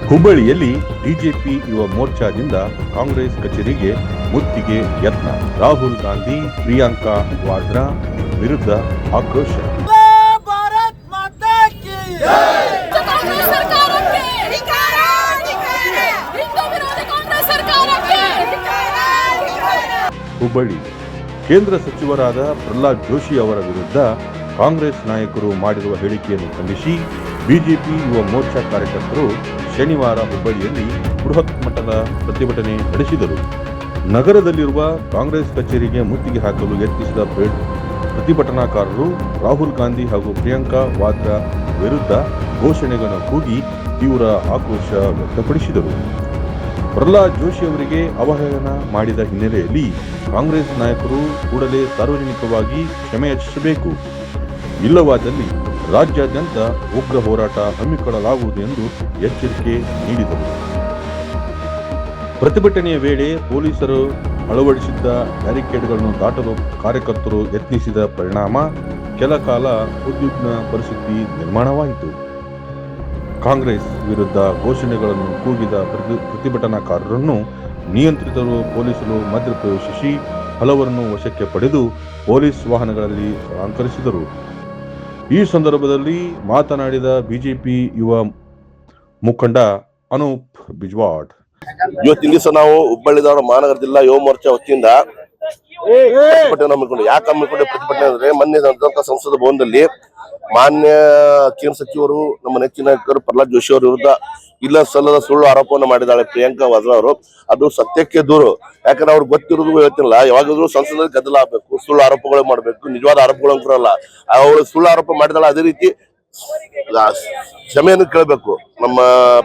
ಹುಬ್ಬಳ್ಳಿಯಲ್ಲಿ ಬಿಜೆಪಿ ಯುವ ಮೋರ್ಚಾದಿಂದ ಕಾಂಗ್ರೆಸ್ ಕಚೇರಿಗೆ ಮುತ್ತಿಗೆ ಯತ್ನ. ರಾಹುಲ್ ಗಾಂಧಿ, ಪ್ರಿಯಾಂಕಾ ವಾದ್ರಾ ವಿರುದ್ಧ ಆಕ್ರೋಶ. ಹುಬ್ಬಳ್ಳಿ ಕೇಂದ್ರ ಸಚಿವರಾದ ಪ್ರಹ್ಲಾದ್ ಜೋಶಿ ಅವರ ವಿರುದ್ಧ ಕಾಂಗ್ರೆಸ್ ನಾಯಕರು ಮಾಡಿರುವ ಹೇಳಿಕೆಯನ್ನು ಖಂಡಿಸಿ ಬಿಜೆಪಿ ಯುವ ಮೋರ್ಚಾ ಕಾರ್ಯಕರ್ತರು ಶನಿವಾರ ಹುಬ್ಬಳ್ಳಿಯಲ್ಲಿ ಬೃಹತ್ ಮಟ್ಟದ ಪ್ರತಿಭಟನೆ ನಡೆಸಿದರು. ನಗರದಲ್ಲಿರುವ ಕಾಂಗ್ರೆಸ್ ಕಚೇರಿಗೆ ಮುತ್ತಿಗೆ ಹಾಕಲು ಯತ್ನಿಸಿದ ಪ್ರತಿಭಟನಾಕಾರರು ರಾಹುಲ್ ಗಾಂಧಿ ಹಾಗೂ ಪ್ರಿಯಾಂಕಾ ವಾದ್ರಾ ವಿರುದ್ಧ ಘೋಷಣೆಗಳನ್ನು ಕೂಗಿ ತೀವ್ರ ಆಕ್ರೋಶ ವ್ಯಕ್ತಪಡಿಸಿದರು. ಪ್ರಹ್ಲಾದ್ ಜೋಶಿ ಅವರಿಗೆ ಅವಹೇಳನ ಮಾಡಿದ ಹಿನ್ನೆಲೆಯಲ್ಲಿ ಕಾಂಗ್ರೆಸ್ ನಾಯಕರು ಕೂಡಲೇ ಸಾರ್ವಜನಿಕವಾಗಿ ಕ್ಷಮೆಯಾಚಿಸಬೇಕು, ಇಲ್ಲವಾದಲ್ಲಿ ರಾಜ್ಯಾದ್ಯಂತ ಉಗ್ರ ಹೋರಾಟ ಹಮ್ಮಿಕೊಳ್ಳಲಾಗುವುದು ಎಂದು ಎಚ್ಚರಿಕೆ ನೀಡಿದರು. ಪ್ರತಿಭಟನೆಯ ವೇಳೆ ಪೊಲೀಸರು ಅಳವಡಿಸಿದ್ದ ಬ್ಯಾರಿಕೇಡ್ಗಳನ್ನು ದಾಟಲು ಕಾರ್ಯಕರ್ತರು ಯತ್ನಿಸಿದ ಪರಿಣಾಮ ಕೆಲ ಕಾಲ ಉದ್ವಿಗ್ನ ಪರಿಸ್ಥಿತಿ ನಿರ್ಮಾಣವಾಯಿತು. ಕಾಂಗ್ರೆಸ್ ವಿರುದ್ಧ ಘೋಷಣೆಗಳನ್ನು ಕೂಗಿದ ಪ್ರತಿಭಟನಾಕಾರರನ್ನು ನಿಯಂತ್ರಿಸಲು ಪೊಲೀಸರು ಮಧ್ಯಪ್ರವೇಶಿಸಿ ಹಲವರನ್ನು ವಶಕ್ಕೆ ಪಡೆದು ಪೊಲೀಸ್ ವಾಹನಗಳಲ್ಲಿ ಸ್ಥಳಾಂತರಿಸಿದರು. ಈ ಸಂದರ್ಭದಲ್ಲಿ ಮಾತನಾಡಿದ ಬಿಜೆಪಿ ಯುವ ಮುಖಂಡ ಅನೂಪ್ ಬಿಜ್ವಾಡ್, ಇವತ್ತಿನ ದಿವಸ ನಾವು ಹುಬ್ಬಳ್ಳಿ ಧಾರವಾಡ ಮಹಾನಗರ ಜಿಲ್ಲಾ ಯುವ ಮೋರ್ಚಾ ವತಿಯಿಂದ ಪ್ರತಿಭಟನೆ ಹಮ್ಮಿಕೊಂಡು ಯಾಕೆ ಹಮ್ಮಿಕೊಂಡೆ ಪ್ರತಿಭಟನೆ ಅಂದ್ರೆ ಮೊನ್ನೆ ನಡೆದಂತ ಸಂಸದ ಭವನದಲ್ಲಿ ಮಾನ್ಯ ಕೇಂದ್ರ ಸಚಿವರು ನಮ್ಮ ನೆಚ್ಚಿನ ನಾಯಕರು ಪ್ರಹ್ಲಾದ್ ಜೋಶಿ ಅವರ ವಿರುದ್ಧ ಇಲ್ಲ ಸಲ್ಲದ ಸುಳ್ಳು ಆರೋಪವನ್ನು ಮಾಡಿದ್ದಾಳೆ ಪ್ರಿಯಾಂಕಾ ವಾದ್ರಾ ಅವರು. ಅದು ಸತ್ಯಕ್ಕೆ ದೂರು. ಯಾಕಂದ್ರೆ ಅವ್ರಿಗೆ ಗೊತ್ತಿರೋದು ಹೇಳ್ತಿಲ್ಲ, ಯಾವಾಗಾದ್ರೂ ಸಂಸದಲ್ಲಿ ಗದ್ದಲ ಆಗ್ಬೇಕು, ಸುಳ್ಳು ಆರೋಪಗಳು ಮಾಡ್ಬೇಕು, ನಿಜವಾದ ಆರೋಪಗಳು ಬರಲ್ಲ. ಅವಳು ಸುಳ್ಳು ಆರೋಪ ಮಾಡಿದಾಳ, ಅದೇ ರೀತಿ ಕ್ಷಮೆಯನ್ನು ಕೇಳಬೇಕು ನಮ್ಮ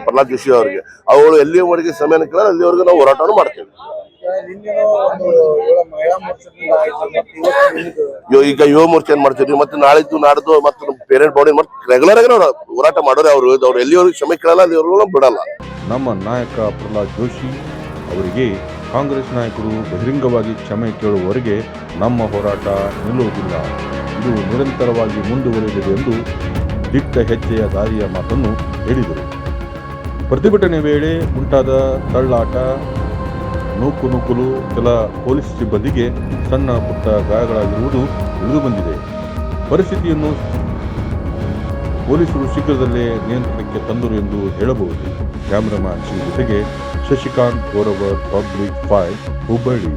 ಪ್ರಹ್ಲಾದ್ ಜೋಶಿ ಅವರಿಗೆ. ಅವಳು ಎಲ್ಲಿವರೆಗೆ ಕ್ಷಮೆಯನ್ನು ಕೇಳ ಅಲ್ಲಿವರೆಗೂ ನಾವು ಹೋರಾಟವನ್ನು ಮಾಡ್ತೇವೆ. ಈಗ ಯುವ ಮೋರ್ಚಾ ಏನ್ ಮಾಡ್ತೀವಿ, ಮತ್ತೆ ನಾಳಿದ್ದು ನಾಡ್ದು ಮತ್ತೆ ಪೇರೆಂಟ್ ಬಾಡಿ ರೆಗ್ಯುಲರ್ ಆಗಿ ನಾವು ಹೋರಾಟ ಮಾಡೋರು. ಅವ್ರು ಎಲ್ಲಿವರೆಗೂ ಕ್ಷಮೆ ಕೇಳಲ್ಲ ಅಲ್ಲಿವರೆಗೂ ಬಿಡಲ್ಲ. ನಮ್ಮ ನಾಯಕ ಪ್ರಹ್ಲಾದ್ ಜೋಶಿ ಅವರಿಗೆ ಕಾಂಗ್ರೆಸ್ ನಾಯಕರು ಬಹಿರಂಗವಾಗಿ ಕ್ಷಮೆ ಕೇಳುವವರೆಗೆ ನಮ್ಮ ಹೋರಾಟ ನಿಲ್ಲುವುದಿಲ್ಲ, ಇದು ನಿರಂತರವಾಗಿ ಮುಂದುವರಿಯಲಿದೆ ಎಂದು ದಿಟ್ಟ ಹೆಜ್ಜೆಯ ದಾರಿಯ ಮಾತನ್ನು ಹೇಳಿದರು. ಪ್ರತಿಭಟನೆ ವೇಳೆ ಉಂಟಾದ ತಳ್ಳಾಟ, ನೂಕುನುಗ್ಗಲು, ಕೆಲ ಪೊಲೀಸ್ ಸಿಬ್ಬಂದಿಗೆ ಸಣ್ಣ ಪುಟ್ಟ ಗಾಯಗಳಾಗಿರುವುದು ತಿಳಿದುಬಂದಿದೆ. ಪರಿಸ್ಥಿತಿಯನ್ನು ಪೊಲೀಸರು ಶೀಘ್ರದಲ್ಲೇ ನಿಯಂತ್ರಣಕ್ಕೆ ತಂದರು ಎಂದು ಹೇಳಬಹುದು. ಕ್ಯಾಮರಾಮ್ಯಾನ್ ಜೊತೆಗೆ ಶಶಿಕಾಂತ್ ಗೋರವರ್, ಪಬ್ಲಿಕ್ 5, ಹುಬ್ಬಳ್ಳಿ.